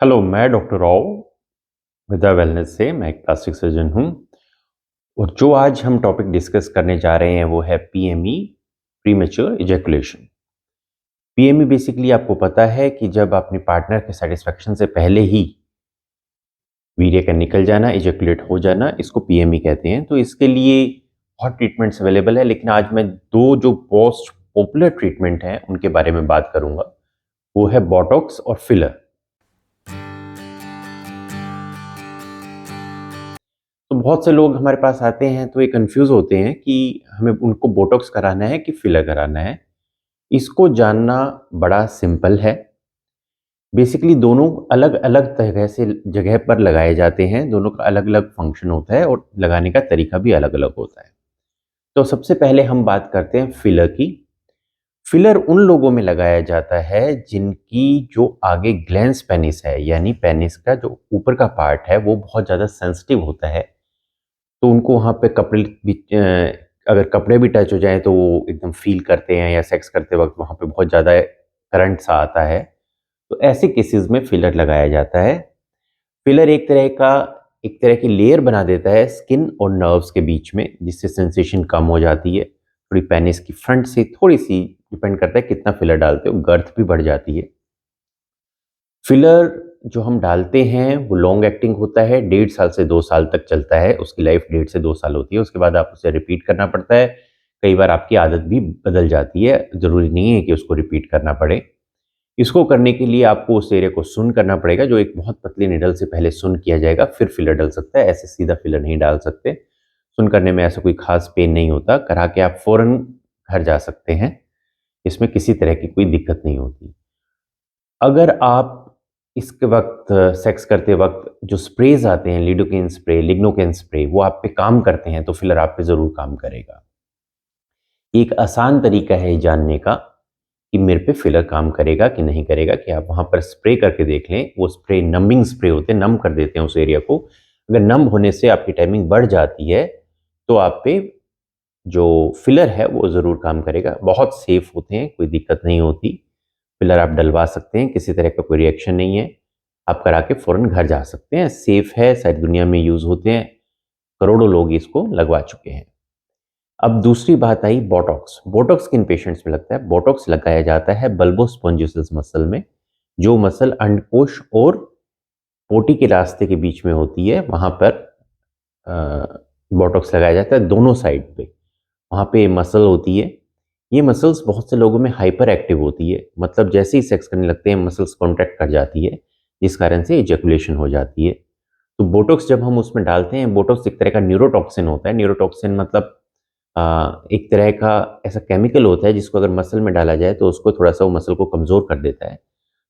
Hello, मैं doctor Rao विद्या wellness से। मैं एक प्लास्टिक सर्जन हूँ और जो आज हम टॉपिक डिस्कस करने जा रहे हैं वो है PME, premature ejaculation. PME basically आपको पता है कि जब अपने पार्टनर के सेटिस्फेक्शन से पहले ही वीर्य का निकल जाना, इजैकुलेट हो जाना, इसको पीएमई कहते हैं। तो इसके लिए बहुत ट्रीटमेंट्स अवेलेबल है, लेकिन आज मैं दो जो मोस्ट पॉपुलर ट्रीटमेंट हैं उनके बारे में बात करूंगा। वो है बोटॉक्स और फिलर। तो बहुत से लोग हमारे पास आते हैं तो ये कंफ्यूज होते हैं कि हमें उनको बोटॉक्स कराना है कि फिलर कराना है। इसको जानना बड़ा सिंपल है। बेसिकली दोनों अलग अलग तरह से जगह पर लगाए जाते हैं, दोनों का अलग अलग फंक्शन होता है और लगाने का तरीका भी अलग अलग होता है। तो सबसे पहले हम बात करते हैं फिलर की। फिलर उन लोगों में लगाया जाता है जिनकी जो आगे ग्लैंस पेनिस है, यानी पेनिस का जो ऊपर का पार्ट है वो बहुत ज़्यादा सेंसिटिव होता है। तो उनको वहाँ पे कपड़े भी अगर कपड़े भी टच हो जाएँ तो वो एकदम फ़ील करते हैं, या सेक्स करते वक़्त वहाँ पे बहुत ज़्यादा करंट सा आता है। तो ऐसे केसेज़ में फिलर लगाया जाता है। फिलर एक तरह की लेयर बना देता है स्किन और नर्व्स के बीच में, जिससे सेंसेशन कम हो जाती है। थोड़ी पेनिस की फ्रंट से थोड़ी-सी, डिपेंड करता है कितना फिलर डालते हो, गर्थ भी बढ़ जाती है। फिलर जो हम डालते हैं वो लॉन्ग एक्टिंग होता है, 1.5 साल से 2 साल तक चलता है, उसकी लाइफ 1.5 से 2 साल होती है। उसके बाद आप उसे रिपीट करना पड़ता है। कई बार आपकी आदत भी बदल जाती है, ज़रूरी नहीं है कि उसको रिपीट करना पड़े। इसको करने के लिए आपको उस एरिया को सुन करना पड़ेगा, जो एक बहुत पतली निडल से पहले सुन किया जाएगा, फिर फिलर डल सकता है। ऐसे सीधा फिलर नहीं डाल सकते। सुन करने में ऐसा कोई खास पेन नहीं होता, करा के आप फ़ौरन घर जा सकते हैं। इसमें किसी तरह की कोई दिक्कत नहीं होती। अगर आप इसके वक़्त सेक्स करते वक़्त जो स्प्रेज़ आते हैं, लिडोकेन स्प्रे, लिग्नोकेन स्प्रे, वो आप पे काम करते हैं, तो फिलर आप पे ज़रूर काम करेगा। एक आसान तरीका है ये जानने का कि मेरे पे फिलर काम करेगा कि नहीं करेगा, कि आप वहाँ पर स्प्रे करके देख लें। वो स्प्रे नंबिंग स्प्रे होते हैं, नम कर देते हैं उस एरिया को। अगर नम होने से आपकी टाइमिंग बढ़ जाती है, तो आप पे जो फिलर है वो ज़रूर काम करेगा। बहुत सेफ़ होते हैं, कोई दिक्कत नहीं होती। फिलर आप डलवा सकते हैं, किसी तरह का कोई रिएक्शन नहीं है। आप करा के फ़ौरन घर जा सकते हैं। सेफ़ है, सारी दुनिया में यूज़ होते हैं। करोड़ों लोग इसको लगवा चुके हैं। अब दूसरी बात आई बोटॉक्स। बोटॉक्स किन पेशेंट्स में लगता है? बोटॉक्स लगाया जाता है बल्बोस्पोंजियोसिस मसल में, जो मसल अंडकोश और पोटी के रास्ते के बीच में होती है। वहाँ पर बोटॉक्स लगाया जाता है दोनों साइड पे। वहाँ पे मसल होती है। ये मसल्स बहुत से लोगों में हाइपर एक्टिव होती है, मतलब जैसे ही सेक्स करने लगते हैं मसल्स कॉन्ट्रैक्ट कर जाती है, जिस कारण से इजैकुलेशन हो जाती है। तो बोटॉक्स जब हम उसमें डालते हैं, बोटॉक्स एक तरह का न्यूरोटॉक्सिन होता है। न्यूरोटॉक्सिन मतलब एक तरह का ऐसा केमिकल होता है जिसको अगर मसल में डाला जाए तो उसको थोड़ा-सा वो मसल को कमज़ोर कर देता है।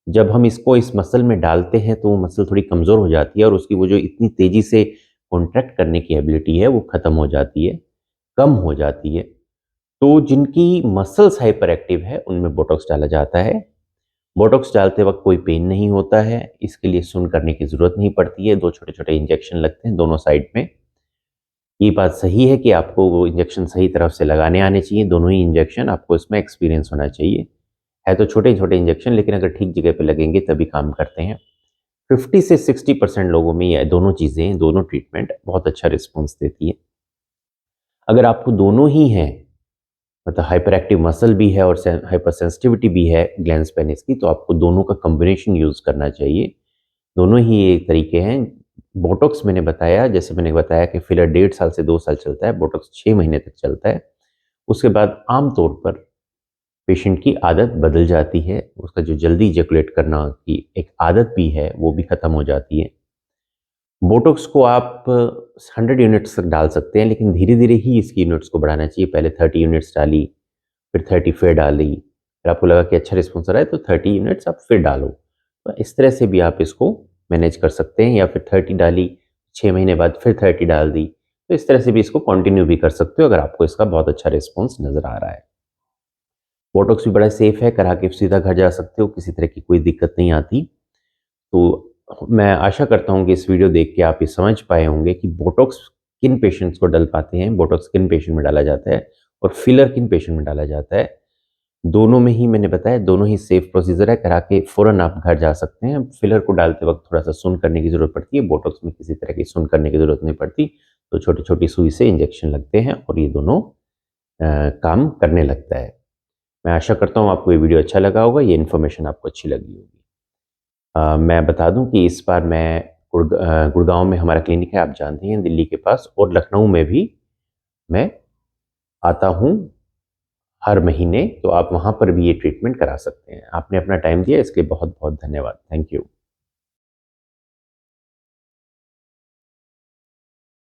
जब हम इसको इस मसल में डालते हैं तो वो मसल थोड़ी कमज़ोर हो जाती है और उसकी वो जो इतनी तेज़ी से कॉन्ट्रैक्ट करने की एबिलिटी है वो ख़त्म हो जाती है, कम हो जाती है। तो जिनकी मसल्स हाइपर एक्टिव है उनमें बोटॉक्स डाला जाता है। बोटॉक्स डालते वक़्त कोई पेन नहीं होता है, इसके लिए सुन्न करने की ज़रूरत नहीं पड़ती है। 2 छोटे-छोटे इंजेक्शन लगते हैं दोनों साइड में। ये बात सही है कि आपको वो इंजेक्शन सही तरफ से लगाने आने चाहिए, दोनों ही इंजेक्शन, आपको इसमें एक्सपीरियंस होना चाहिए। है तो छोटे-छोटे इंजेक्शन, लेकिन अगर ठीक जगह पे लगेंगे तभी काम करते हैं। 50 से 60% लोगों में ये दोनों चीज़ें, दोनों ट्रीटमेंट बहुत अच्छा रिस्पॉन्स देती है। अगर आपको दोनों ही हैं, मतलब हाइपर एक्टिव मसल भी है और हाइपर सेंसिटिविटी भी है ग्लैंस पेनिस की, तो आपको दोनों का कॉम्बिनेशन यूज़ करना चाहिए। दोनों ही ये तरीके हैं। बोटॉक्स मैंने बताया, जैसे मैंने बताया कि फिलर 1.5 साल से 2 साल चलता है, बोटॉक्स 6 महीने तक चलता है। उसके बाद आम तौर पर पेशेंट की आदत बदल जाती है। उसका जो जल्दी इजैकुलेट करना की एक आदत भी है, वो भी खत्म हो जाती है। बोटॉक्स को आप 100 यूनिट्स तक डाल सकते हैं, लेकिन धीरे-धीरे ही इसकी यूनिट्स को बढ़ाना चाहिए। पहले 30 यूनिट्स डाली, फिर 30 फिर डाली। फिर आपको लगा कि अच्छा रिस्पॉन्स आ रहा है तो 30 यूनिट्स आप फिर डालो। तो इस तरह से भी आप इसको मैनेज कर सकते हैं, या फिर 30 डाली, 6 महीने बाद फिर 30 डाल दी। तो इस तरह से भी इसको कंटिन्यू भी कर सकते हो अगर आपको इसका बहुत अच्छा रिस्पॉन्स नज़र आ रहा है। बोटॉक्स भी बड़ा सेफ है, करा के सीधा घर जा सकते हो, किसी तरह की कोई दिक्कत नहीं आती। तो मैं आशा करता हूँ कि इस वीडियो देख के आप ये समझ पाए होंगे कि बोटॉक्स किन पेशेंट्स को डल पाते हैं, बोटॉक्स किन पेशेंट में डाला जाता है और फिलर किन पेशेंट में डाला जाता है। दोनों में ही मैंने बताया, दोनों ही सेफ प्रोसीजर है, करा के फ़ौरन आप घर जा सकते हैं। फिलर को डालते वक़्त थोड़ा-सा सुन्न करने की ज़रूरत पड़ती है, बोटॉक्स में किसी तरह की सुन्न करने की ज़रूरत नहीं पड़ती, तो छोटी-छोटी सुई से इंजेक्शन लगते हैं और ये दोनों काम करने लगता है। मैं आशा करता हूँ आपको ये वीडियो अच्छा लगा होगा, ये इन्फॉर्मेशन आपको अच्छी लगी होगी। मैं बता दूँ कि इस बार मैं गुड़गाँव में हमारा क्लिनिक है, आप जानते हैं, दिल्ली के पास, और लखनऊ में भी मैं आता हूँ हर महीने, तो आप वहाँ पर भी ये ट्रीटमेंट करा सकते हैं। आपने अपना टाइम दिया, इसके लिए बहुत-बहुत धन्यवाद। Thank you.